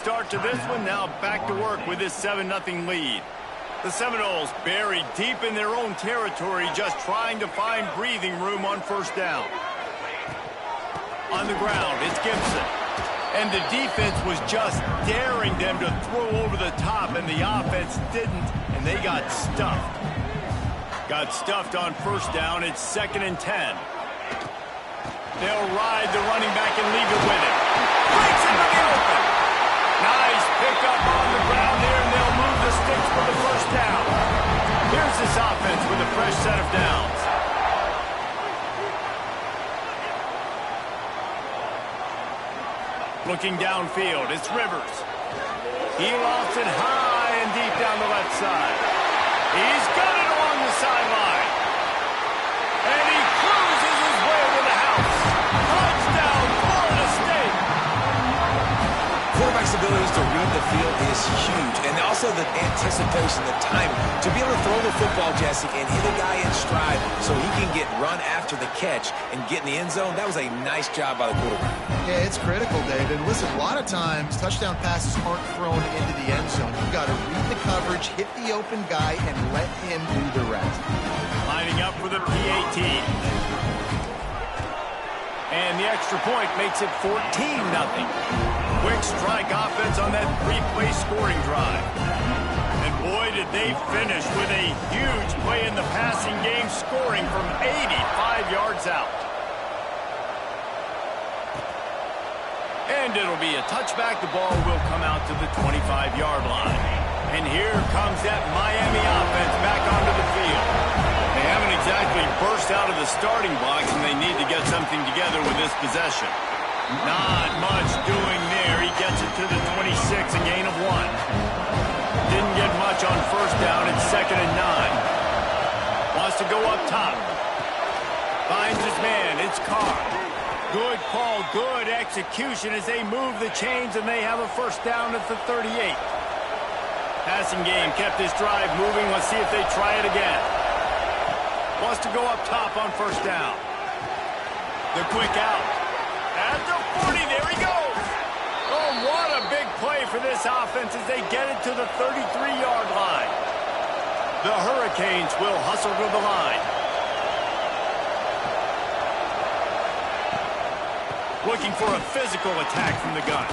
Start to this one, now back to work with this 7-0 lead. The Seminoles buried deep in their own territory, just trying to find breathing room on first down. On the ground, it's Gibson. And the defense was just daring them to throw over the top, and the offense didn't, and they got stuffed. Got stuffed on first down. It's 2nd and 10. They'll ride the running back and leave it with him. Breaks into the open. Nice pickup on the ground here, and they'll move the sticks for the first down. Here's this offense with a fresh set of downs. Looking downfield, it's Rivers. He lofts it high and deep down the left side. He's got it along the sideline. And he cruises his way to the house. Touchdown, Florida State. Quarterback's abilities to read the field is huge. And also the anticipation, the time to be able to throw the football, Jesse, and hit a guy in stride so he can get run after the catch and get in the end zone. That was a nice job by the quarterback. Yeah, it's critical, David. Listen, a lot of times touchdown passes aren't thrown into the end zone. You've got to read the coverage, hit the open guy, and let him do the rest. Lining up for the PAT. And the extra point makes it 14-0. Quick strike offense on that 3-play scoring drive. And boy, did they finish with a huge play in the passing game, scoring from 85 yards out. And it'll be a touchback. The ball will come out to the 25-yard line. And here comes that Miami offense back onto the field. They haven't exactly burst out of the starting blocks, and they need to get something together with this possession. Not much doing there. He gets it to the 26, a gain of 1. Didn't get much on first down. It's 2nd and 9. Wants to go up top. Finds his man. It's Carr. Good call, good execution as they move the chains, and they have a first down at the 38. Passing game kept this drive moving. Let's see if they try it again. Wants to go up top on first down. The quick out. At the 40, there he goes. Oh, what a big play for this offense as they get it to the 33-yard line. The Hurricanes will hustle to the line. Looking for a physical attack from the gun.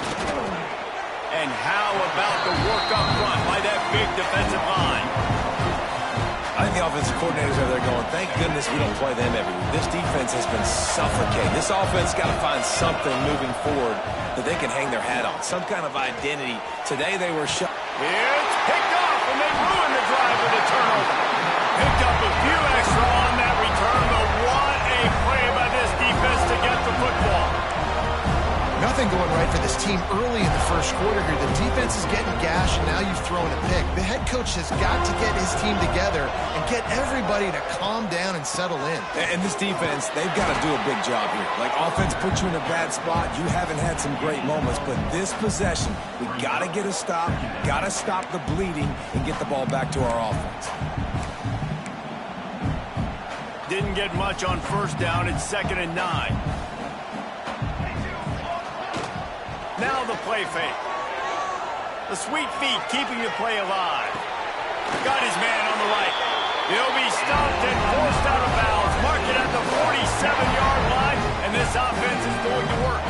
And how about the work up front by that big defensive line? I think the offensive coordinators are there going, thank goodness we don't play them every week. This defense has been suffocating. This offense got to find something moving forward that they can hang their hat on, some kind of identity. Today they were shot. It's picked off, and they ruined the drive with a turnover. Picked up a few extra on that return, but what a play by this defense to get the football. Nothing going right for this team early in the first quarter here. The defense is getting gashed, and now you've thrown a pick. The head coach has got to get his team together and get everybody to calm down and settle in. And this defense, they've got to do a big job here. Like, offense puts you in a bad spot. You haven't had some great moments, but this possession, we got to get a stop. Got to stop the bleeding and get the ball back to our offense. Didn't get much on first down. It's 2nd and 9. Now the play fake. The sweet feet keeping the play alive. Got his man on the right. He'll be stopped and forced out of bounds. Mark it at the 47-yard line, and this offense is going to work.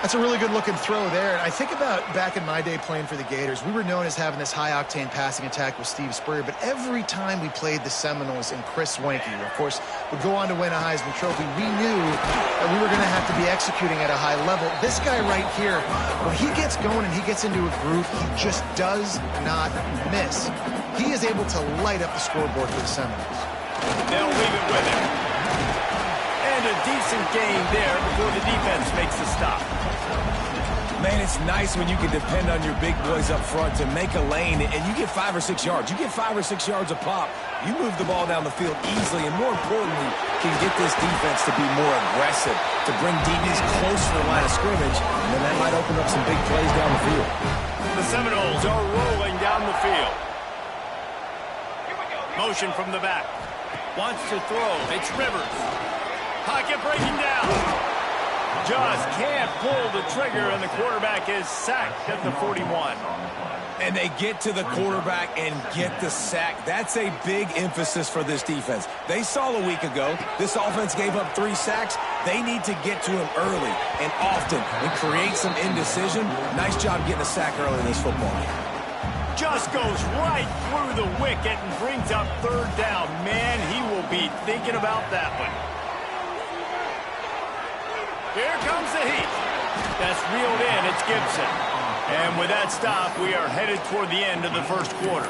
That's a really good-looking throw there. And I think about back in my day playing for the Gators, we were known as having this high-octane passing attack with Steve Spurrier, but every time we played the Seminoles and Chris Swanke, of course, would go on to win a Heisman Trophy, we knew that we were going to have to be executing at a high level. This guy right here, when he gets going and he gets into a groove, he just does not miss. He is able to light up the scoreboard for the Seminoles. They'll leave it with him. And a decent gain there before the defense makes the stop. Man, it's nice when you can depend on your big boys up front to make a lane, and you get 5 or 6 yards. You get 5 or 6 yards a pop. You move the ball down the field easily, and more importantly, can get this defense to be more aggressive, to bring DBs close to the line of scrimmage, and then that might open up some big plays down the field. The Seminoles are rolling down the field. Motion from the back. Wants to throw. It's Rivers. Pocket breaking down. Just can't pull the trigger, and the quarterback is sacked at the 41. And they get to the quarterback and get the sack. That's a big emphasis for this defense. They saw a week ago, this offense gave up 3 sacks. They need to get to him early and often and create some indecision. Nice job getting a sack early in this football game. Just goes right through the wicket and brings up 3rd down. Man, he will be thinking about that one. Here comes the heat. That's reeled in. It's Gibson. And with that stop, we are headed toward the end of the first quarter.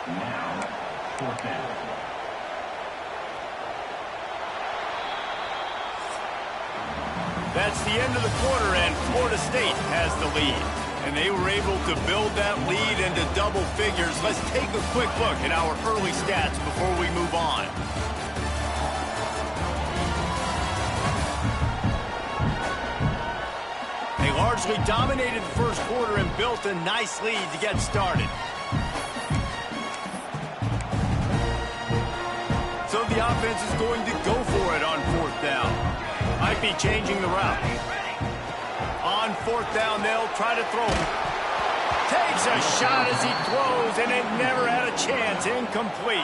Now, 4th down. That's the end of the quarter, and Florida State has the lead. And they were able to build that lead into double figures. Let's take a quick look at our early stats before we move on. They largely dominated the first quarter and built a nice lead to get started. So the offense is going to go for it on 4th down. Might be changing the route. On 4th down, they'll try to throw. Takes a shot as he throws, and it never had a chance. Incomplete.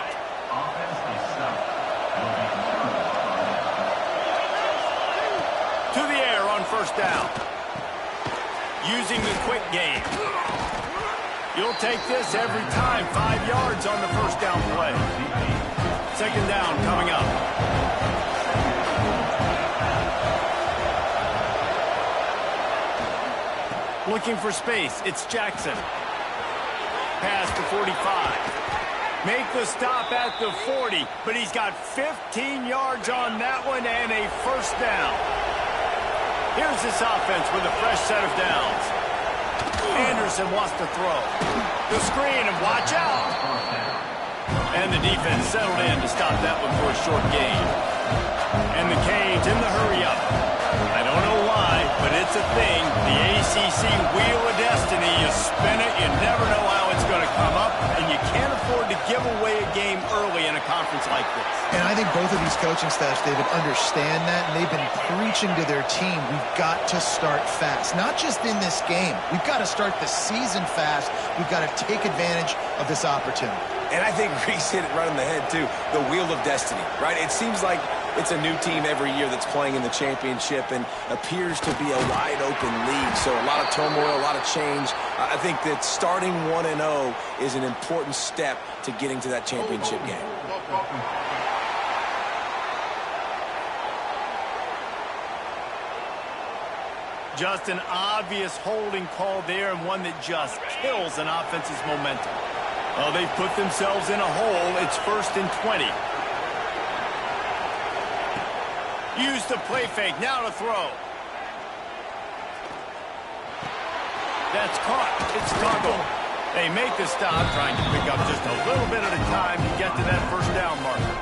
To the air on 1st down. Using the quick game. You'll take this every time. 5 yards on the 1st down play. 2nd down coming up. Looking for space. It's Jackson. Pass to 45. Make the stop at the 40, but he's got 15 yards on that one and a 1st down. Here's this offense with a fresh set of downs. Anderson wants to throw. The screen, and watch out. And the defense settled in to stop that one for a short gain. And the Canes in the hurry-up. I don't know why, but it's a thing. The ACC Wheel of Destiny. You spin it, you never know how it's going to come up, and you can't afford to give away a game early in a conference like this. And I think both of these coaching staffs, David, understand that, and they've been preaching to their team, we've got to start fast. Not just in this game. We've got to start the season fast. We've got to take advantage of this opportunity. And I think Reese hit it right on the head, too. The Wheel of Destiny, right? It seems like it's a new team every year that's playing in the championship and appears to be a wide-open league. So a lot of turmoil, a lot of change. I think that starting 1-0 is an important step to getting to that championship game. Just an obvious holding call there, and one that just kills an offense's momentum. Well, they've put themselves in a hole. It's 1st and 20. Use the play fake. Now to throw. That's caught. It's Toggle. They make the stop, trying to pick up just a little bit at a time to get to that 1st down marker.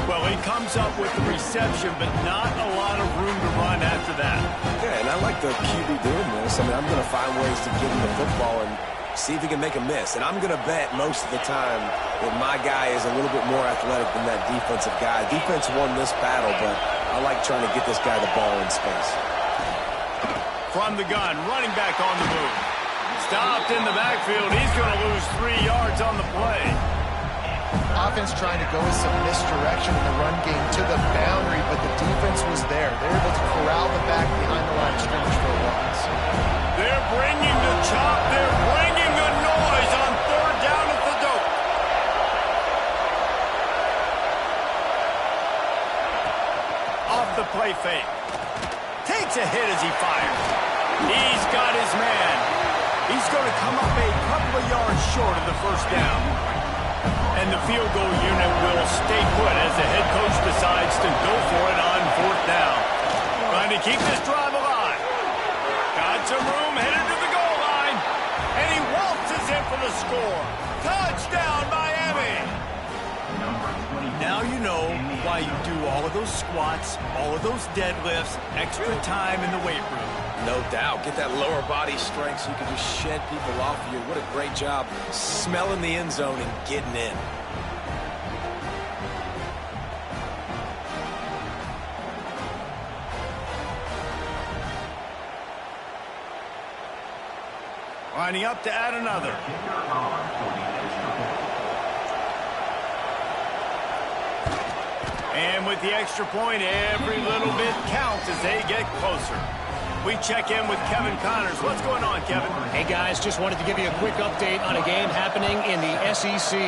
Well, he comes up with the reception, but not a lot of room to run after that. Yeah, and I like the QB doing this. I mean, I'm going to find ways to give him the football and see if he can make a miss. And I'm going to bet most of the time that my guy is a little bit more athletic than that defensive guy. Defense won this battle, but I like trying to get this guy the ball in space. From the gun, running back on the move. Stopped in the backfield. He's going to lose 3 yards on the play. Offense trying to go with some misdirection in the run game to the boundary, but the defense was there. They're able to corral the back behind the line of scrimmage for a while. They're bringing the chop. They're bringing the noise on 3rd down at the dope. Off the play fake. Takes a hit as he fires. He's got his man. He's going to come up a couple of yards short of the 1st down. And the field goal unit will stay put as the head coach decides to go for it on 4th down. Trying to keep this drive alive. Got some room, headed to the goal line. And he waltzes in for the score. Touchdown, Miami! Now you know why you do all of those squats, all of those deadlifts, extra time in the weight room. No doubt. Get that lower body strength so you can just shed people off of you. What a great job smelling the end zone and getting in. Lining up to add another. And with the extra point, every little bit counts as they get closer. We check in with Kevin Connors. What's going on, Kevin? Hey, guys, just wanted to give you a quick update on a game happening in the SEC.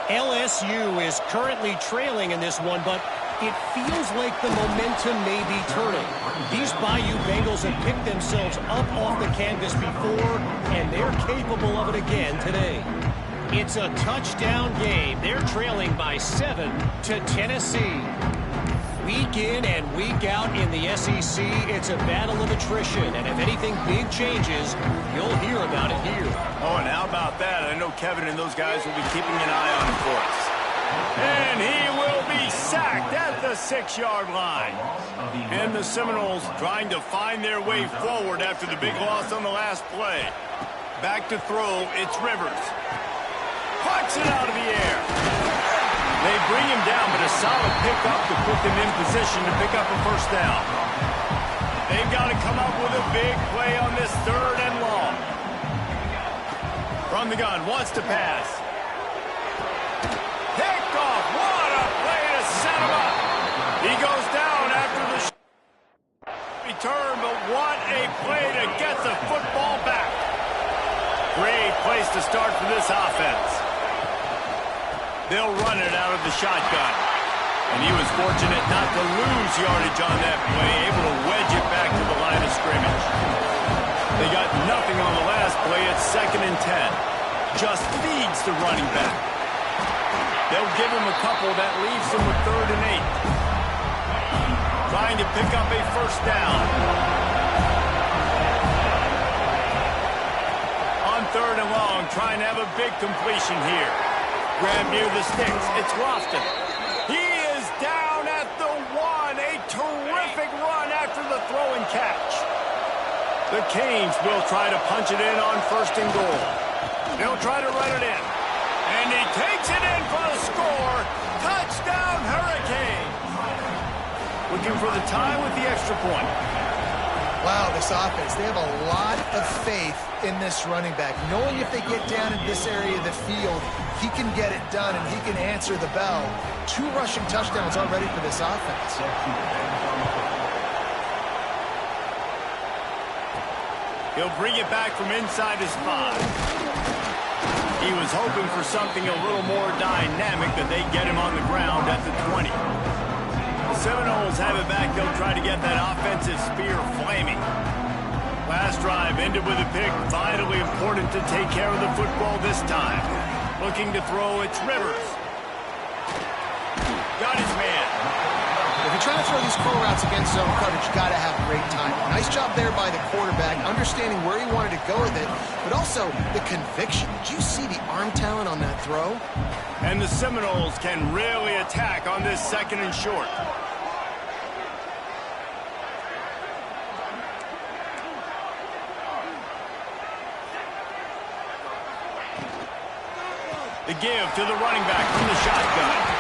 LSU is currently trailing in this one, but it feels like the momentum may be turning. These Bayou Bengals have picked themselves up off the canvas before, and they're capable of it again today. It's a touchdown game. They're trailing by 7 to Tennessee. Week in and week out in the SEC, it's a battle of attrition, and if anything big changes, you'll hear about it here. Oh, and how about that? I know Kevin and those guys will be keeping an eye on him for us. And he will be sacked at the 6-yard line. And the Seminoles trying to find their way forward after the big loss on the last play. Back to throw, it's Rivers. Pucks it out of the air. They bring him down, but a solid pickup to put them in position to pick up a first down. They've got to come up with a big play on this 3rd and long. From the gun, wants to pass. Picked off. What a play to set him up. He goes down after the return, but what a play to get the football back. Great place to start for this offense. They'll run it out of the shotgun. And he was fortunate not to lose yardage on that play, able to wedge it back to the line of scrimmage. They got nothing on the last play. It's 2nd and 10. Just feeds the running back. They'll give him a couple. That leaves him with 3rd and 8. Trying to pick up a first down. On 3rd and long, trying to have a big completion here. Grab near the sticks. It's Lofton. He is down at the 1. A terrific run after the throw and catch. The Canes will try to punch it in on 1st and goal. They'll try to run it in. And he takes it in for the score. Touchdown, Hurricanes. Looking for the tie with the extra point. Wow, this offense, they have a lot of faith in this running back. Knowing if they get down in this area of the field, he can get it done and he can answer the bell. 2 rushing touchdowns already for this offense. He'll bring it back from inside his 5. He was hoping for something a little more dynamic, that they get him on the ground at the 20. The Seminoles have it back. They'll try to get that offensive spear flaming. Last drive ended with a pick. Vitally important to take care of the football this time. Looking to throw, it's Rivers. Got his man. If you're trying to throw these crow routes against zone coverage, you got to have great timing. Nice job there by the quarterback, understanding where he wanted to go with it, but also the conviction. Did you see the arm talent on that throw? And the Seminoles can really attack on this 2nd and short. The give to the running back from the shotgun.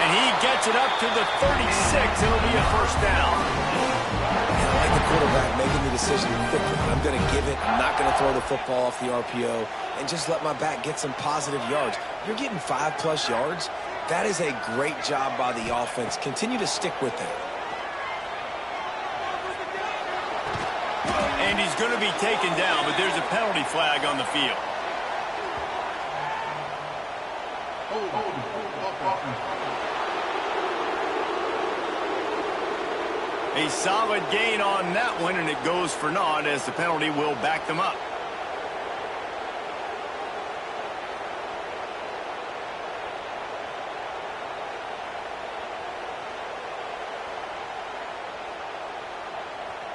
And he gets it up to the 36. It'll be a first down. I like the quarterback making the decision quickly. I'm going to give it. I'm not going to throw the football off the RPO and just let my back get some positive yards. You're getting 5+ yards. That is a great job by the offense. Continue to stick with that. And he's going to be taken down, but there's a penalty flag on the field. A solid gain on that one, and it goes for naught as the penalty will back them up.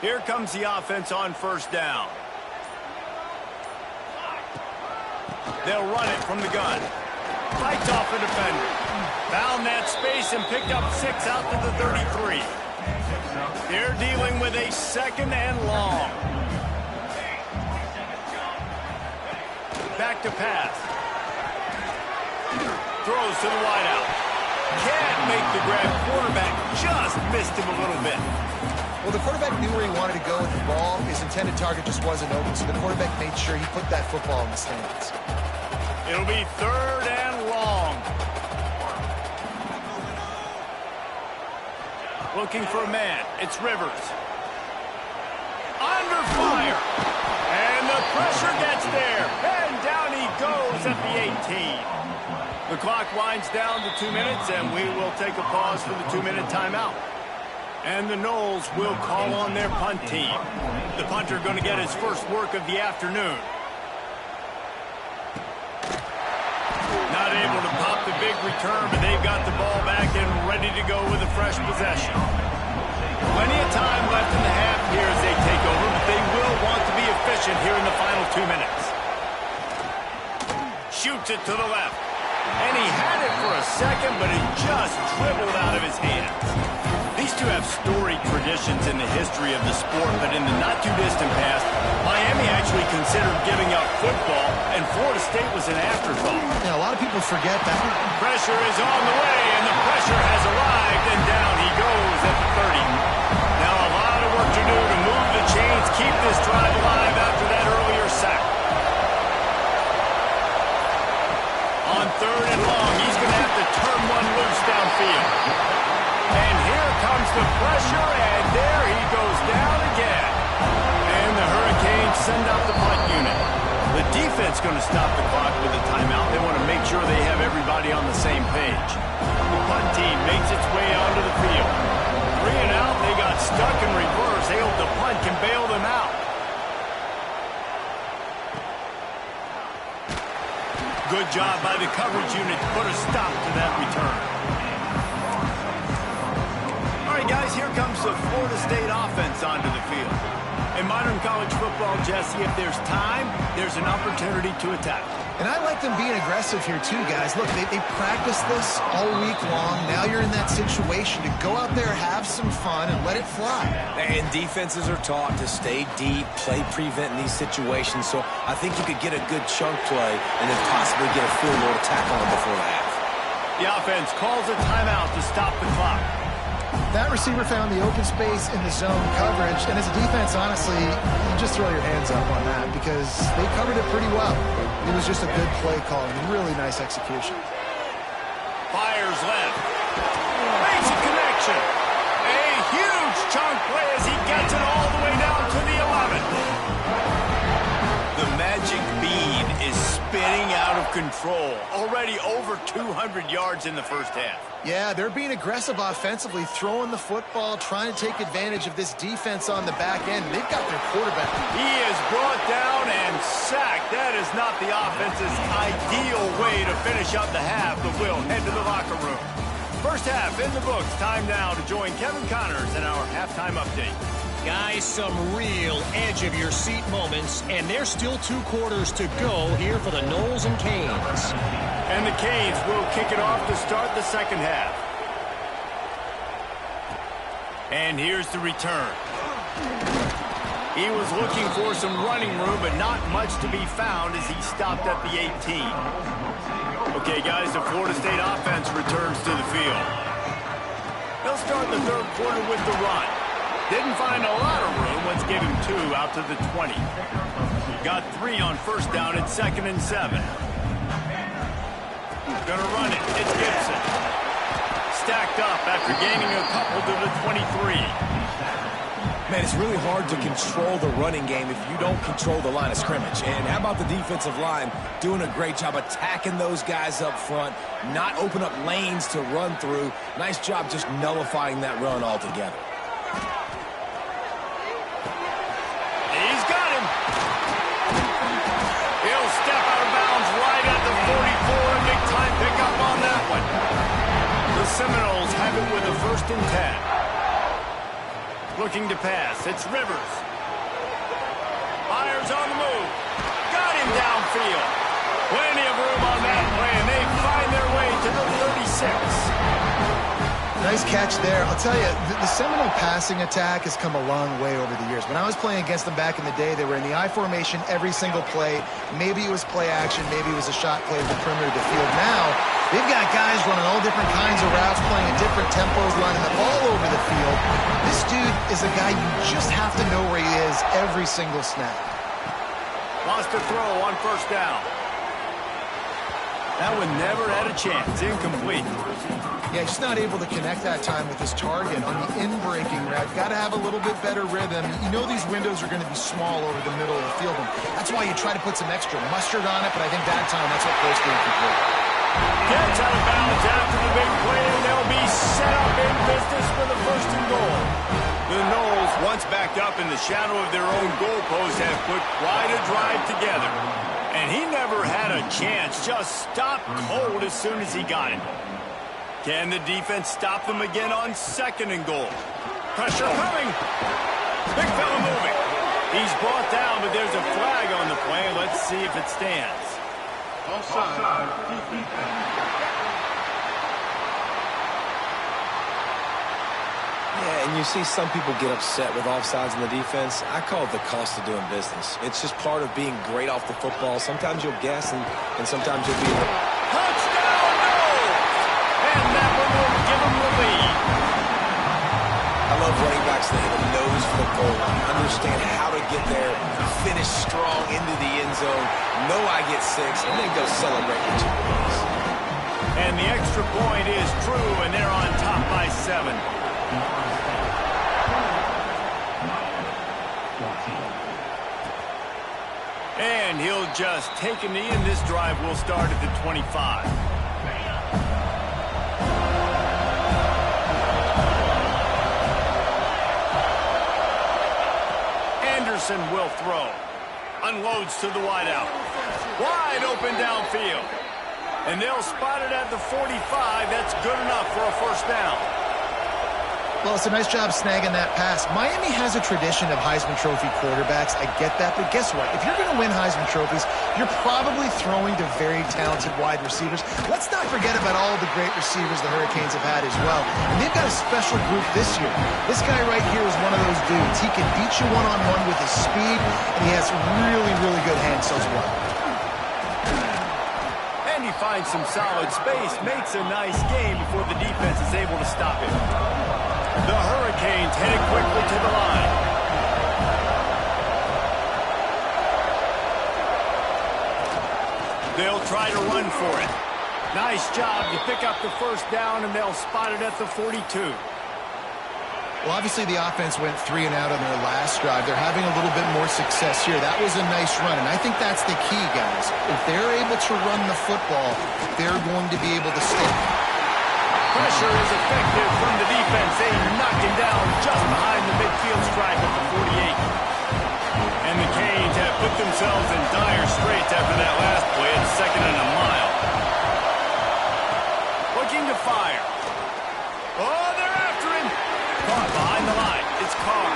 Here comes the offense on first down. They'll run it from the gun. Fights off the defender. Found that space and picked up 6 out to the 33. They're dealing with a 2nd and long. Back to pass. Throws to the wideout. Can't make the grab. Quarterback just missed him a little bit. Well, the quarterback knew where he wanted to go with the ball. His intended target just wasn't open, so the quarterback made made sure he put that football in the stands. It'll be 3rd and long. Looking for a man. It's Rivers. Under fire. And the pressure gets there. And down he goes at the 18. The clock winds down to 2 minutes, and we will take a pause for the 2-minute timeout. And the Noles will call on their punt team. The punter going to get his first work of the afternoon. Not able to pop the big return, but they've got the ball back and ready to go with a fresh possession. Plenty of time left in the half here as they take over, but they will want to be efficient here in the final 2 minutes. Shoots it to the left. And he had it for a second, but it just dribbled out of his hands. These two have storied traditions in the history of the sport, but in the not-too-distant past, Miami actually considered giving up football, and Florida State was an afterthought. Yeah, a lot of people forget that. Pressure is on the way, and the pressure has arrived, and down he goes at the 30. Now a lot of work to do to move the chains, keep this drive alive after that earlier sack. On 3rd and long, he's going to have to turn one loose downfield. And here comes the pressure, and there he goes down again. And the Hurricanes send out the punt unit. The defense going to stop the clock with a timeout. They want to make sure they have everybody on the same page. The punt team makes its way onto the field. 3 and out, they got stuck in reverse. They hope the punt can bail them out. Good job by the coverage unit to put a stop to that return. All right, guys, here comes the Florida State offense onto the field. In modern college football, Jesse, if there's time, there's an opportunity to attack. And I like them being aggressive here too, guys. Look, they practice this all week long. Now you're in that situation to go out there, have some fun, and let it fly. And defenses are taught to stay deep, play prevent in these situations. So I think you could get a good chunk play and then possibly get a field goal attack on it before the half. The offense calls a timeout to stop the clock. That receiver found the open space in the zone coverage, and as a defense, honestly, you just throw your hands up on that because they covered it pretty well. It was just a good play call and really nice execution. Fires left. Makes a connection. A huge chunk play as he gets it all the way down to the 11. The magic bean is spinning out of control. Already over 200 yards in the first half. Yeah, they're being aggressive offensively, throwing the football, trying to take advantage of this defense on the back end. They've got their quarterback. He is brought down and sacked. That is not the offense's ideal way to finish up the half, but we'll head to the locker room. First half in the books. Time now to join Kevin Connors in our halftime update. Guys, some real edge-of-your-seat moments, and there's still 2 quarters to go here for the Noles and Canes. And the Canes will kick it off to start the second half. And here's the return. He was looking for some running room, but not much to be found as he stopped at the 18. Okay, guys, the Florida State offense returns to the field. They'll start the third quarter with the run. Didn't find a lot of room. Let's give him 2 out to the 20. Got 3 on first down at 2nd and 7. Gonna run it. It's Gibson. Stacked up after gaining a couple to the 23. Man, it's really hard to control the running game if you don't control the line of scrimmage. And how about the defensive line doing a great job attacking those guys up front, not open up lanes to run through. Nice job just nullifying that run altogether. He's got him. He'll step out of bounds right at the 44. Big time pickup on that one. The Seminoles have it with a 1st and 10. Looking to pass. It's Rivers. Fires on the move. Got him downfield. Plenty of room on that play, and they find their way to the 36. Nice catch there. I'll tell you, the Seminole passing attack has come a long way over the years. When I was playing against them back in the day, they were in the I formation every single play. Maybe it was play action. Maybe it was a shot play at the perimeter of the field. Now, they've got guys running all different kinds of routes, playing at different tempos, running the ball over the field. This dude is a guy you just have to know where he is every single snap. Lost the throw on first down. That one never had a chance. Incomplete. Yeah, he's not able to connect that time with his target on the in-breaking route. Got to have a little bit better rhythm. You know these windows are going to be small over the middle of the field. And that's why you try to put some extra mustard on it, but I think that time that's what forced the incomplete. Gets out of bounds after the big play, and they'll be set up in business for the first and goal. The Noles, once backed up in the shadow of their own goalpost, have put quite a drive together. And he never had a chance, just stopped cold as soon as he got it. Can the defense stop them again on second and goal? Pressure coming. Big fella moving. He's brought down, but there's a flag on the play. Let's see if it stands. Offside. Yeah, and you see some people get upset with offsides in the defense. I call it the cost of doing business. It's just part of being great off the football. Sometimes you'll guess, and sometimes you'll be... Touchdown, Noles! And that one will give them the lead. I love running backs that have a nose for the goal line, understand how to get there, finish strong into the end zone, know I get 6, and then go celebrate with 2 points. And the extra point is true, and they're on top by 7. And he'll just take a knee, and this drive will start at the 25. Anderson will throw. Unloads to the wideout. Wide open downfield. And they'll spot it at the 45. That's good enough for a first down. Well, it's a nice job snagging that pass. Miami has a tradition of Heisman Trophy quarterbacks. I get that, but guess what? If you're going to win Heisman Trophies, you're probably throwing to very talented wide receivers. Let's not forget about all the great receivers the Hurricanes have had as well. And they've got a special group this year. This guy right here is one of those dudes. He can beat you one-on-one with his speed, and he has really, really good hands as well. And he finds some solid space, makes a nice game before the defense is able to stop him. The Hurricanes headed quickly to the line. They'll try to run for it. Nice job to pick up the first down, and they'll spot it at the 42. Well, obviously the offense went 3 and out on their last drive. They're having a little bit more success here. That was a nice run, and I think that's the key, guys. If they're able to run the football, they're going to be able to stick. Pressure is effective from the defense. They knock him down just behind the midfield stripe at the 48. And the Canes have put themselves in dire straits after that last play at 2nd and a mile. Looking to fire. Oh, they're after him. Caught behind the line. It's Carr.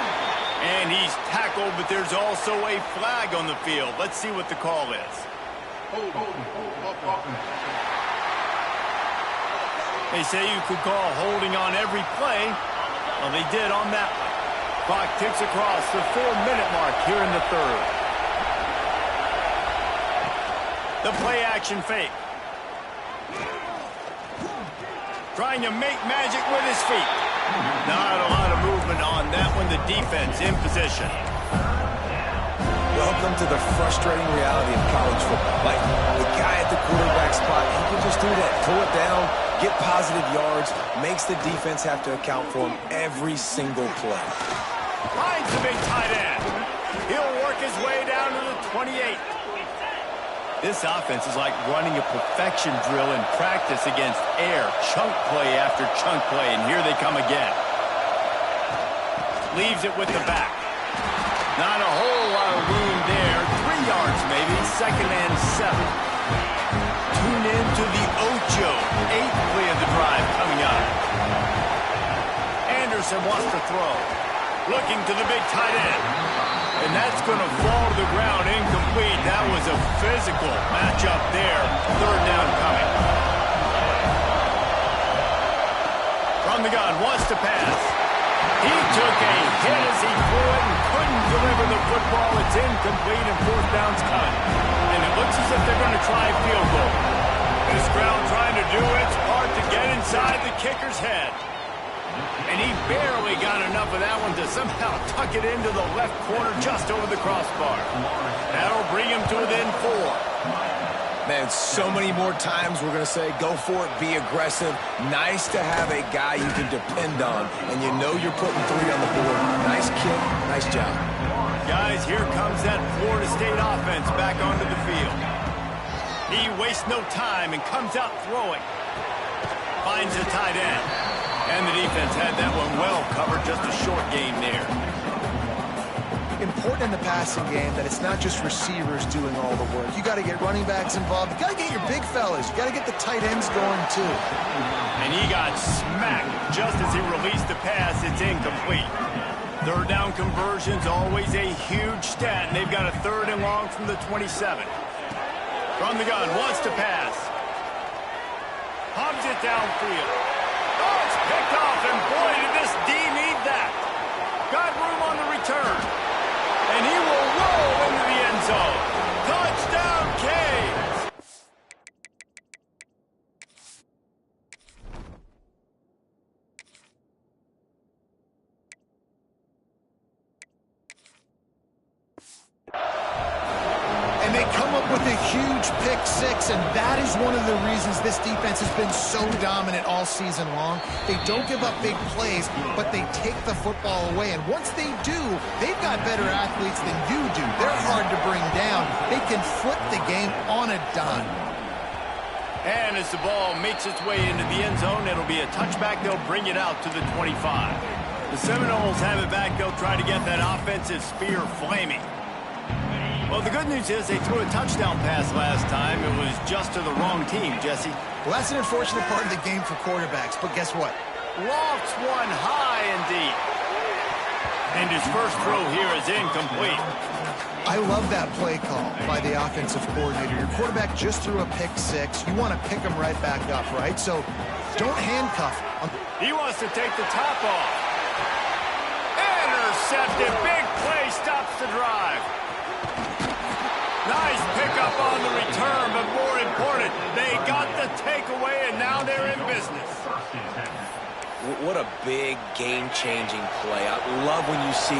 And he's tackled, but there's also a flag on the field. Let's see what the call is. They say you could call holding on every play. Well, they did on that one. Clock ticks across the 4-minute mark here in the 3rd. The play action fake. Trying to make magic with his feet. Not a lot of movement on that one. The defense in position. Welcome to the frustrating reality of college football. Like, the guy at the quarterback spot, he can just do that. Pull it down, get positive yards, makes the defense have to account for him every single play. Finds the big tight end. He'll work his way down to the 28. This offense is like running a perfection drill in practice against air. Chunk play after chunk play, and here they come again. Leaves it with the back. Not a whole lot of room there. 3 yards maybe. 2nd and 7. Tune in to the Ocho. 8th play of the drive coming up. Anderson wants to throw. Looking to the big tight end. And that's going to fall to the ground incomplete. That was a physical matchup there. 3rd down coming. From the gun, wants to pass. He took a hit as he threw it and couldn't deliver the football. It's incomplete and 4th down's cut. And it looks as if they're going to try a field goal. This crowd trying to do its part to get inside the kicker's head. And he barely got enough of that one to somehow tuck it into the left corner just over the crossbar. That'll bring him to within 4. Man, so many more times we're going to say, go for it, be aggressive. Nice to have a guy you can depend on, and you know you're putting 3 on the board. Nice kick, nice job. Guys, here comes that Florida State offense back onto the field. He wastes no time and comes out throwing. Finds the tight end. And the defense had that one well covered, just a short gain there. Important in the passing game that it's not just receivers doing all the work. You got to get running backs involved. You got to get your big fellas. You got to get the tight ends going too. And he got smacked just as he released the pass. It's incomplete. Third down conversion's always a huge stat, and they've got a 3rd and long from the 27. From the gun, wants to pass. Hubs it downfield. Oh, it's picked off, and boy, did this D need that. Got room on the return. And he will roll into the end zone. Touchdown, Canes! And they come up with a huge pick 6, and that is one of the reasons this defense has been so dominant all season long. They don't give up big plays, but they take the football away. And once they do, they've got better athletes than you do. They're hard to bring down. They can flip the game on a dime. And as the ball makes its way into the end zone, it'll be a touchback. They'll bring it out to the 25. The Seminoles have it back. They'll try to get that offensive spear flaming. Well, the good news is they threw a touchdown pass last time. It was just to the wrong team, Jesse. Well, that's an unfortunate part of the game for quarterbacks, but guess what? Lofts one high and deep. And his first throw here is incomplete. I love that play call by the offensive coordinator. Your quarterback just threw a pick 6. You want to pick him right back up, right? So don't handcuff him. He wants to take the top off. Intercepted. Big play stops the drive. Nice pickup on the return, but more important, they got the takeaway, and now they're in business. What a big game-changing play. I love when you see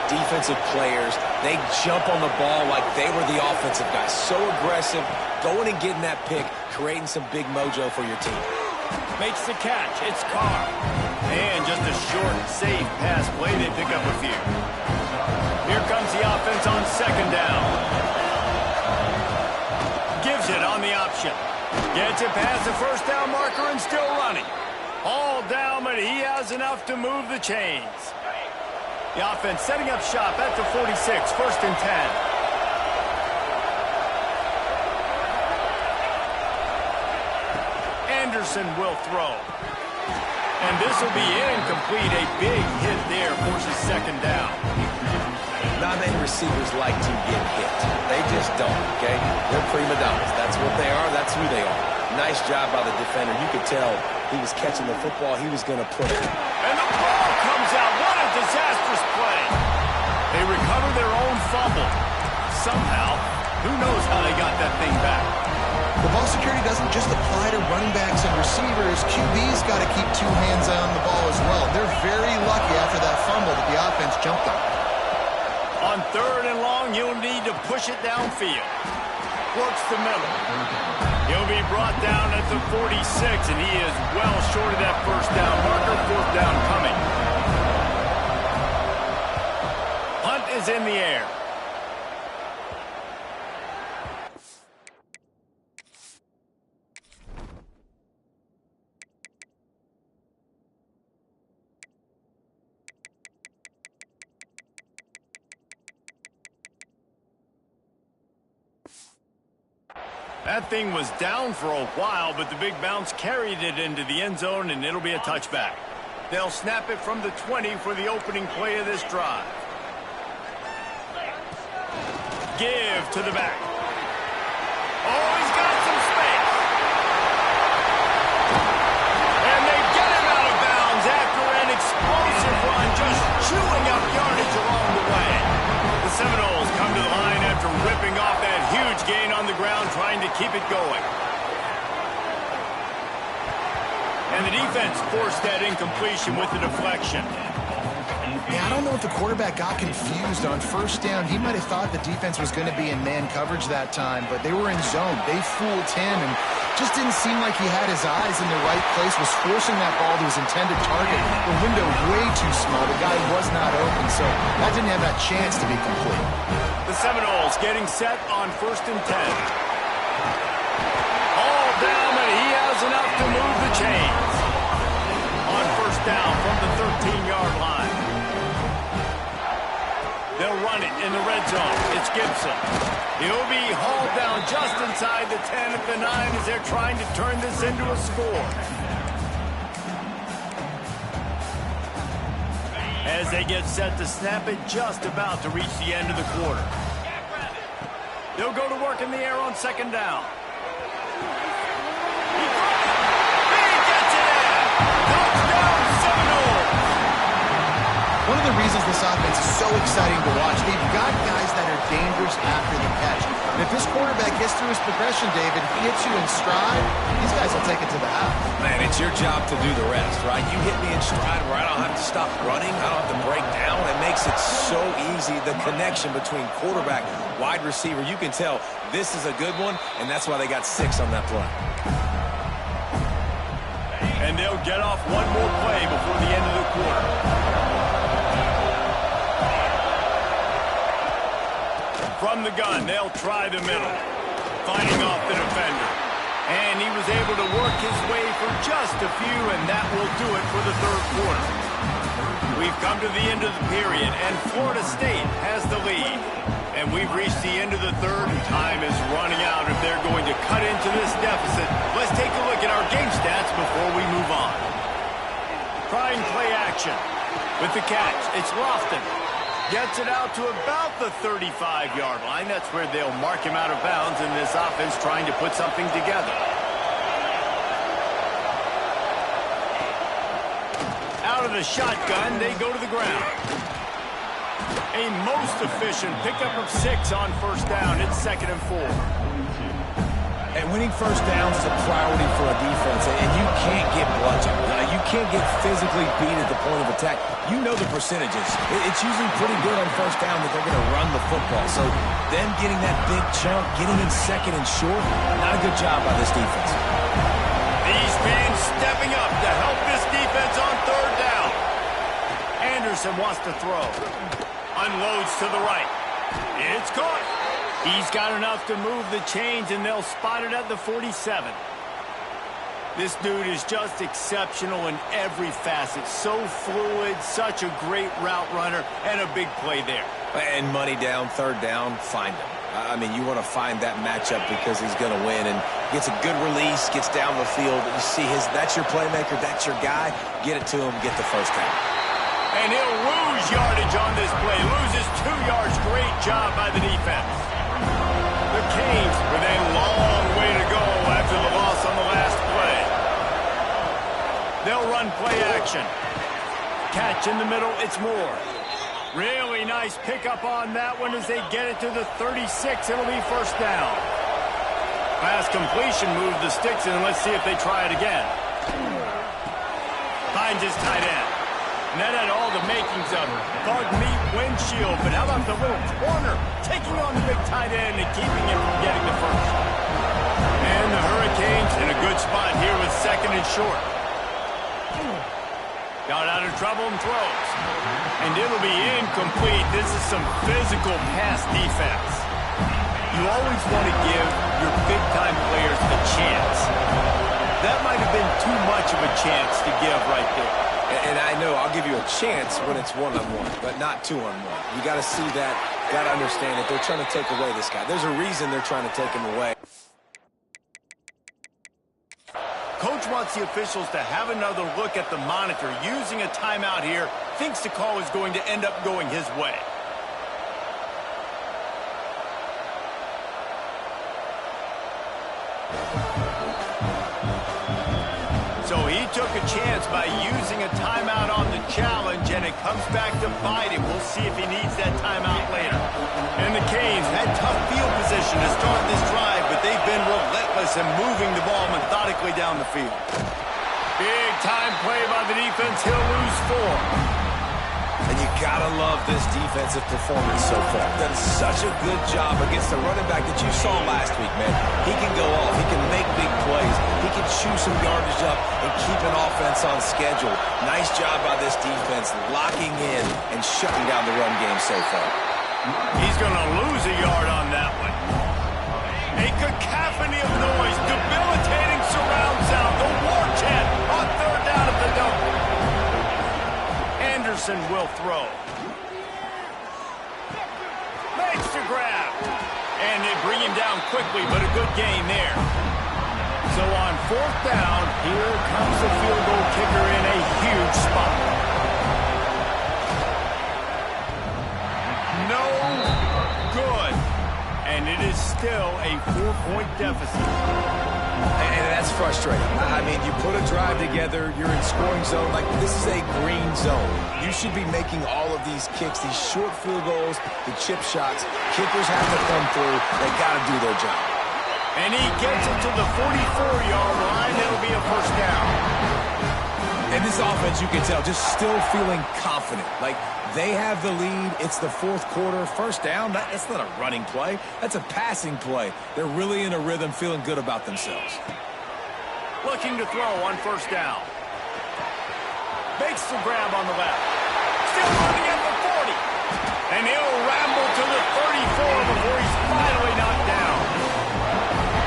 defensive players, they jump on the ball like they were the offensive guys. So aggressive, going and getting that pick, creating some big mojo for your team. Makes the catch. It's Carr. And just a short, safe pass play. They pick up a few. Here comes the offense on 2nd down. Gives it on the option. Gets it past the first down marker and still running. All down, but he has enough to move the chains. The offense setting up shop at the 46, 1st and 10. Anderson will throw. And this will be incomplete. A big hit there forces 2nd down. Not many receivers like to get hit. They just don't, okay? They're prima donnas. That's what they are. That's who they are. Nice job by the defender. You could tell he was catching the football. He was going to put it. And the ball comes out. What a disastrous play. They recover their own fumble. Somehow, who knows how they got that thing back. The ball security doesn't just apply to running backs and receivers. QB's got to keep 2 hands on the ball as well. They're very lucky after that fumble that the offense jumped on. On 3rd and long, you'll need to push it downfield. Works the middle. He'll be brought down at the 46, and he is well short of that first down marker. 4th down coming. Punt is in the air. That thing was down for a while, but the big bounce carried it into the end zone, and it'll be a touchback. They'll snap it from the 20 for the opening play of this drive. Give to the back. Oh, he's got some space. And they get him out of bounds after an explosive run, just chewing up yardage along the way. The Seminoles come to the line after ripping off that huge gain on the ground, trying to keep it going. And the defense forced that incompletion with the deflection. Yeah, I don't know if the quarterback got confused on first down. He might have thought the defense was going to be in man coverage that time, but they were in zone. They fooled him and just didn't seem like he had his eyes in the right place, was forcing that ball to his intended target. The window way too small. The guy was not open, so that didn't have that chance to be complete. The Seminoles getting set on 1st and 10. All down, and he has enough to move the chains. On 1st down from the 13-yard line. They'll run it in the red zone. It's Gibson. He'll be hauled down just inside the 10 at the 9 as they're trying to turn this into a score. As they get set to snap it, just about to reach the end of the quarter. They'll go to work in the air on 2nd down. He gets it in! Touchdown, Seminoles! One of the reasons this offense is so exciting to watch, they've got guys that are dangerous after the catch. And if this quarterback gets through his progression, David, he hits you in stride, these guys will take it to the house. Man, it's your job to do the rest, right? You hit me in stride where I don't have to stop running. I don't have to break down. It makes it so easy, the connection between quarterback, wide receiver. You can tell this is a good one, and that's why they got 6 on that play. And they'll get off one more play before the end of the quarter. From the gun, they'll try the middle, fighting off the defender. And he was able to work his way for just a few, and that will do it for the 3rd quarter. We've come to the end of the period, and Florida State has the lead. And we've reached the end of the 3rd, and time is running out if they're going to cut into this deficit. Let's take a look at our game stats before we move on. Trying play action. With the catch, it's Lofton. Gets it out to about the 35-yard line. That's where they'll mark him out of bounds in this offense trying to put something together. Out of the shotgun, they go to the ground. A most efficient pickup of 6 on 1st down. It's 2nd and 4. And winning 1st downs is a priority for a defense, and you can't get bludgeoned. You can't get physically beat at the point of attack. You know the percentages. It's usually pretty good on 1st down that they're going to run the football. So them getting that big chunk, getting in 2nd and short, not a good job by this defense. These fans stepping up to help this defense on 3rd down. Anderson wants to throw. Unloads to the right. It's caught. He's got enough to move the chains, and they'll spot it at the 47. This dude is just exceptional in every facet. So fluid, such a great route runner, and a big play there. And money down, 3rd down, find him. I mean, you want to find that matchup because he's going to win, and gets a good release, gets down the field. You see that's your playmaker, that's your guy. Get it to him, get the 1st down. And he'll lose yardage on this play. Loses 2 yards. Great job by the defense. The Canes with a long way to go after the loss on the last play. They'll run play action. Catch in the middle, it's Moore. Really nice pickup on that one as they get it to the 36. It'll be 1st down. Fast completion moved the sticks, and let's see if they try it again. Finds his tight end. And that had all the makings of bug meat windshield, but how about the little corner taking on the big tight end and keeping him from getting the 1st? And the Hurricanes in a good spot here with 2nd and short. Got out of trouble and throws. And it'll be incomplete. This is some physical pass defense. You always want to give your big-time players a chance. That might have been too much of a chance to give right there. And I know I'll give you a chance when it's one-on-one, but not two-on-one. You got to see that, got to understand that they're trying to take away this guy. There's a reason they're trying to take him away. Coach wants the officials to have another look at the monitor. Using a timeout here, thinks the call is going to end up going his way. So he took a chance by using a timeout on the challenge, and it comes back to bite him. We'll see if he needs that timeout later. And the Canes had tough field position to start this drive, but they've been relentless in moving the ball methodically down the field. Big time play by the defense. He'll lose 4. And you gotta love this defensive performance so far. Done such a good job against the running back that you saw last week, man. He can go off. He can make big plays. He can chew some yardage up and keep an offense on schedule. Nice job by this defense locking in and shutting down the run game so far. He's going to lose a yard on that one. A cacophony of noise, debilitating surround sound, the war chant on 3rd down at the Dome. Anderson will throw. Makes the grab. And they bring him down quickly, but a good gain there. So on 4th down, here comes the field goal kicker in a huge spot. No good. And it is still a 4-point deficit. And that's frustrating. I mean, you put a drive together, you're in scoring zone. Like, this is a green zone. You should be making all of these kicks, these short field goals, the chip shots. Kickers have to come through. They got to do their job. And he gets it to the 44-yard line. It'll be a 1st down. And this offense, you can tell, just still feeling confident. Like, they have the lead. It's the 4th quarter. 1st down, that's not a running play. That's a passing play. They're really in a rhythm, feeling good about themselves. Looking to throw on 1st down. Makes the grab on the left. Still running at the 40. And he'll ramble to the 34 before he's finally knocked down.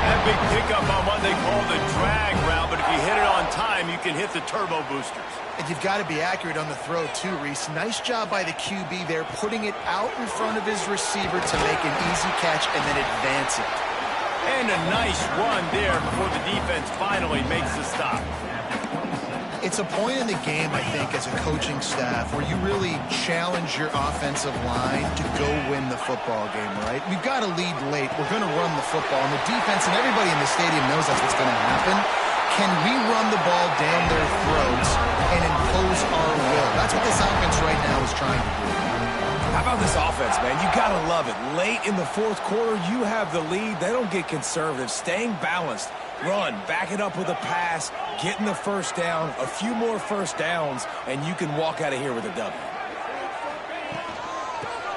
That big pickup on what they call the drag route, but if you hit it on time, you can hit the turbo boosters. And you've got to be accurate on the throw, too, Reese. Nice job by the QB there, putting it out in front of his receiver to make an easy catch and then advance it. And a nice run there before the defense finally makes the stop. It's a point in the game, I think, as a coaching staff, where you really challenge your offensive line to go win the football game, right? We've got to lead late. We're going to run the football. And the defense and everybody in the stadium knows that's what's going to happen. Can we run the ball down their throats and impose our will? That's what this offense right now is trying to do. How about this offense, man? You got to love it. Late in the 4th quarter, you have the lead. They don't get conservative. Staying balanced. Run, back it up with a pass, getting the 1st down, a few more 1st downs, and you can walk out of here with a W.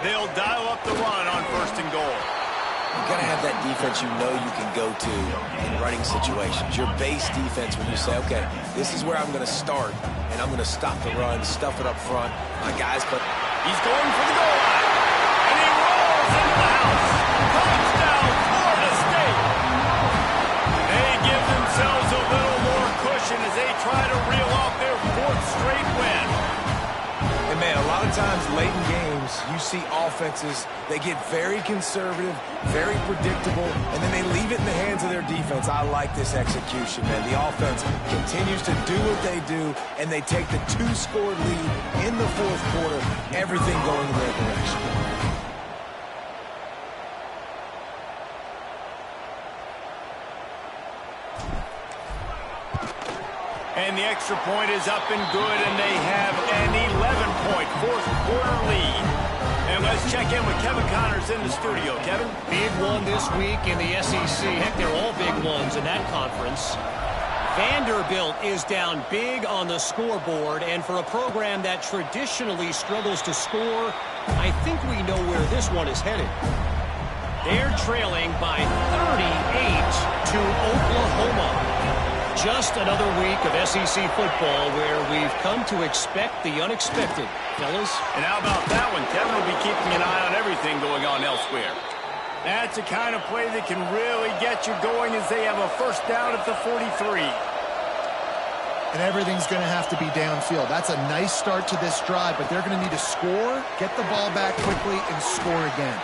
They'll dial up the run on 1st and goal. You got to have that defense you know you can go to in running situations. Your base defense when you say, okay, this is where I'm going to start, and I'm going to stop the run, stuff it up front. My guys, but he's going for the goal line, and he rolls into the house. Touchdown, Florida State. They give themselves a little more cushion as they try to reel off their 4th straight win. And man, a lot of times late in games, you see offenses, they get very conservative, very predictable, and then they leave it in the hands of their defense. I like this execution, man. The offense continues to do what they do, and they take the 2-score lead in the 4th quarter, everything going in their direction. And the extra point is up and good, and they have an 11-point 4th quarter lead. And let's check in with Kevin Connors in the studio. Kevin? Big one this week in the SEC. Heck, they're all big ones in that conference. Vanderbilt is down big on the scoreboard, and for a program that traditionally struggles to score, I think we know where this one is headed. They're trailing by 38 to Oklahoma. Just another week of SEC football where we've come to expect the unexpected, fellas. And how about that one? Kevin will be keeping an eye on everything going on elsewhere. That's the kind of play that can really get you going as they have a 1st down at the 43. And everything's going to have to be downfield. That's a nice start to this drive, but they're going to need to score, get the ball back quickly, and score again.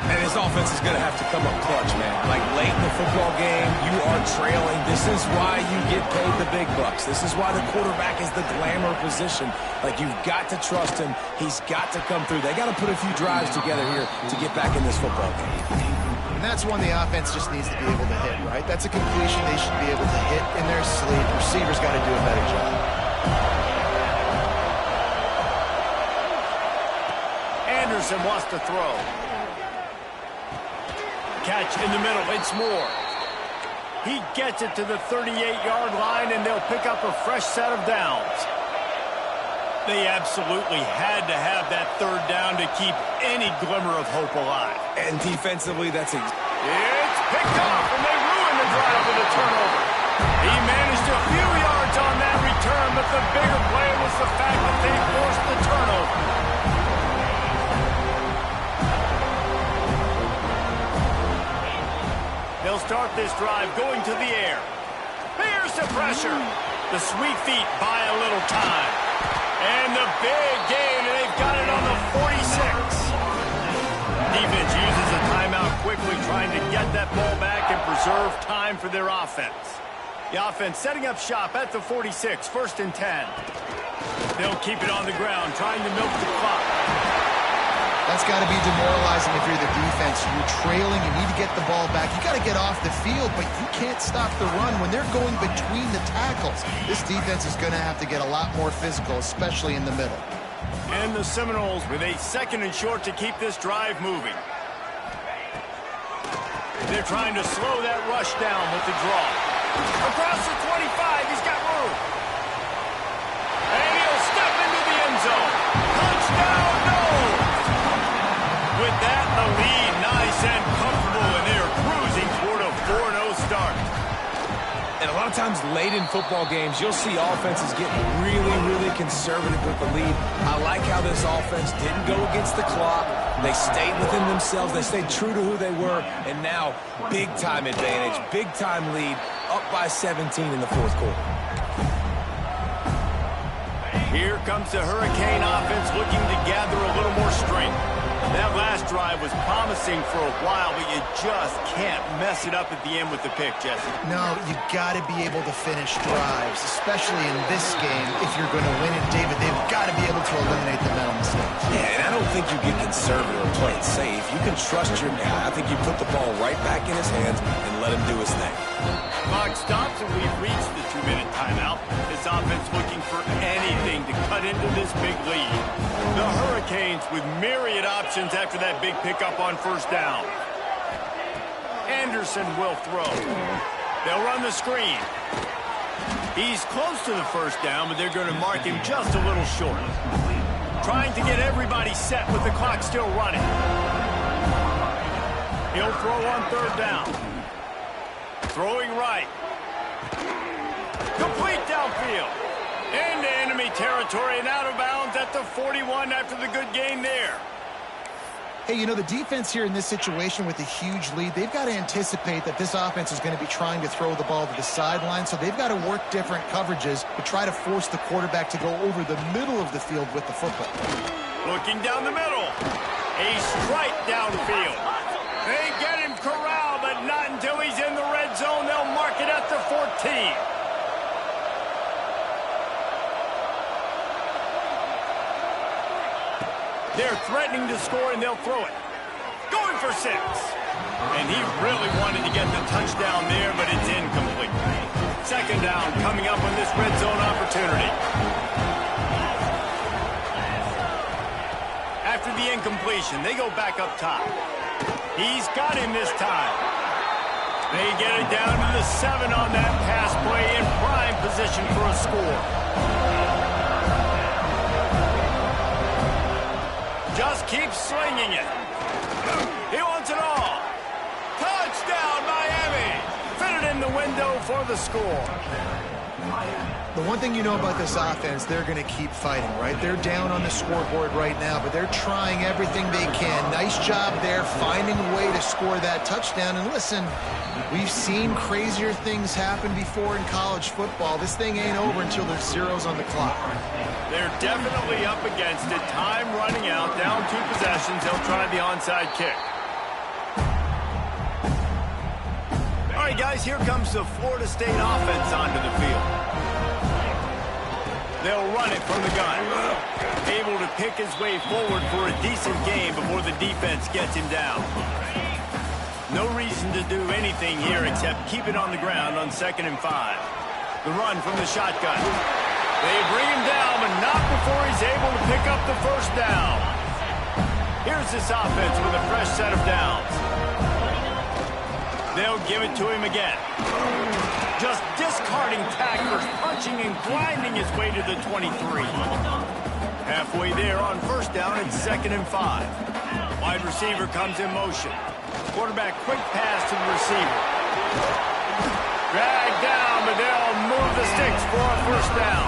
And this offense is going to have to come up clutch, man. Like, late in the football game, you are trailing. This is why you get paid the big bucks. This is why the quarterback is the glamour position. Like, you've got to trust him. He's got to come through. They got to put a few drives together here to get back in this football game. And that's one the offense just needs to be able to hit, right? That's a completion they should be able to hit in their sleep. Receivers got to do a better job. Anderson wants to throw. Catch in the middle. It's Moore. He gets it to the 38-yard line, and they'll pick up a fresh set of downs. They absolutely had to have that third down to keep any glimmer of hope alive. And defensively, it's picked off, and they ruin the drive with a turnover. He managed a few yards on that return, but the bigger play was the fact that they forced the turnover. They'll start this drive going to the air. Here's the pressure. The sweet feet buy a little time. And the big gain, and they've got it on the 46. Defense uses a timeout quickly, trying to get that ball back and preserve time for their offense. The offense setting up shop at the 46, 1st and 10. They'll keep it on the ground, trying to milk the clock. That's got to be demoralizing if you're the defense. You're trailing, you need to get the ball back. You got to get off the field, but you can't stop the run when they're going between the tackles. This defense is going to have to get a lot more physical, especially in the middle. And the Seminoles with a 2nd and short to keep this drive moving. They're trying to slow that rush down with the draw. Across the 25, he's got room. And he'll step into the end zone. Touchdown, no! With that, the lead nice and comfortable, and they're cruising toward a 4-0 start. And a lot of times late in football games, you'll see offenses getting really conservative with the lead. I like how this offense didn't go against the clock. They stayed within themselves. They stayed true to who they were. And now, big-time advantage, big-time lead, up by 17 in the 4th quarter. Here comes the Hurricane offense looking to gather a little more strength. That last drive was promising for a while, but you just can't mess it up at the end with the pick, Jesse. No, you got to be able to finish drives, especially in this game. If you're going to win it, David, they've got to be able to eliminate the mental mistakes. Yeah, and I don't think you get conservative or play it safe. You can trust your guy. I think you put the ball right back in his hands and let him do his thing. Clock stops, and we've reached the 2-minute timeout. This offense looking for anything to cut into this big lead. The Hurricanes with myriad options after that big pickup on 1st down. Anderson will throw. They'll run the screen. He's close to the 1st down, but they're going to mark him just a little short. Trying to get everybody set with the clock still running. He'll throw on 3rd down. Throwing right. Complete downfield. Into enemy territory and out of bounds at the 41 after the good gain there. Hey, you know, the defense here in this situation with a huge lead, they've got to anticipate that this offense is going to be trying to throw the ball to the sideline, so they've got to work different coverages to try to force the quarterback to go over the middle of the field with the football. Looking down the middle. A strike downfield. They get him corralled, but not until he's in the red zone. They'll mark it at the 14. They're threatening to score, and they'll throw it. Going for 6. And he really wanted to get the touchdown there, but it's incomplete. 2nd down coming up on this red zone opportunity. After the incompletion, they go back up top. He's got him this time. They get it down to the 7 on that pass play in prime position for a score. Just keeps slinging it. He wants it all. Touchdown, Miami. Fit it in the window for the score. The one thing you know about this offense, they're going to keep fighting, right? They're down on the scoreboard right now, but they're trying everything they can. Nice job there, finding a way to score that touchdown. And listen, we've seen crazier things happen before in college football. This thing ain't over until there's zeros on the clock. They're definitely up against it. Time running out, down 2 possessions. They'll try the onside kick. All right, guys, here comes the Florida State offense onto the field. They'll run it from the gun. Able to pick his way forward for a decent game before the defense gets him down. No reason to do anything here except keep it on the ground on 2nd and 5. The run from the shotgun. They bring him down, but not before he's able to pick up the 1st down. Here's this offense with a fresh set of downs. They'll give it to him again. Just discarding tacklers, punching and grinding his way to the 23. Halfway there on first down, it's 2nd and 5. Wide receiver comes in motion. Quarterback quick pass to the receiver. Dragged down, but they'll move the sticks for a first down.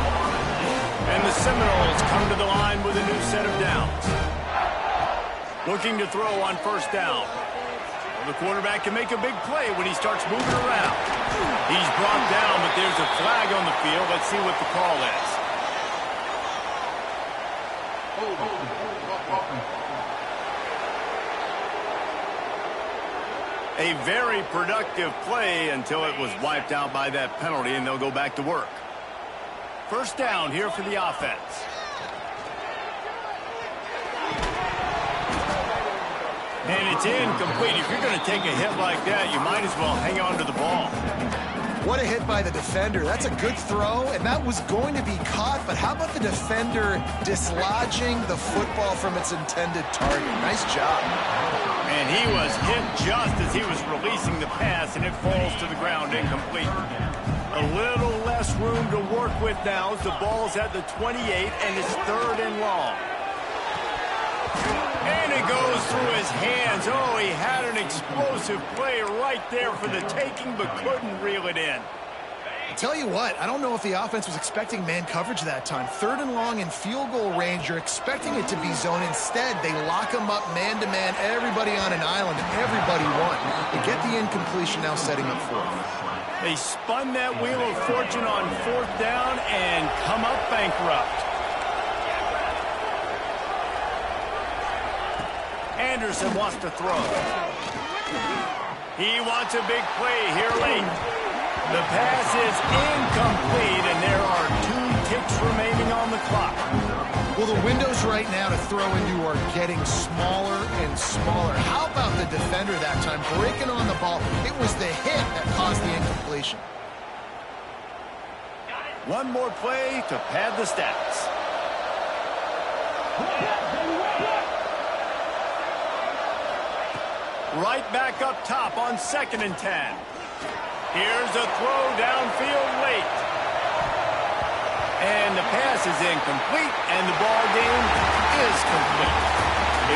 And the Seminoles come to the line with a new set of downs. Looking to throw on first down. Well, the quarterback can make a big play when he starts moving around. He's brought down, but there's a flag on the field. Let's see what the call is. A very productive play until it was wiped out by that penalty, and they'll go back to work. First down here for the offense. And it's incomplete. If you're going to take a hit like that, you might as well hang on to the ball. What a hit by the defender. That's a good throw, and that was going to be caught, but how about the defender dislodging the football from its intended target? Nice job. And he was hit just as he was releasing the pass, and it falls to the ground incomplete. A little less room to work with now as the ball's at the 28, and it's 3rd and long. And it goes through his hands. Oh, he had an explosive play right there for the taking, but couldn't reel it in. Tell you what, I don't know if the offense was expecting man coverage that time. 3rd and long in field goal range, you're expecting it to be zone. Instead, they lock them up man-to-man, everybody on an island, and everybody won. They get the incompletion now setting up 4th. They spun that wheel of fortune on 4th down and come up bankrupt. Anderson wants to throw. He wants a big play here late. The pass is incomplete, and there are 2 ticks remaining on the clock. Well, the windows right now to throw into are getting smaller and smaller. How about the defender that time breaking on the ball? It was the hit that caused the incompletion. One more play to pad the stats. Right back up top on 2nd and 10. Here's a throw downfield late. And the pass is incomplete, and the ball game is complete.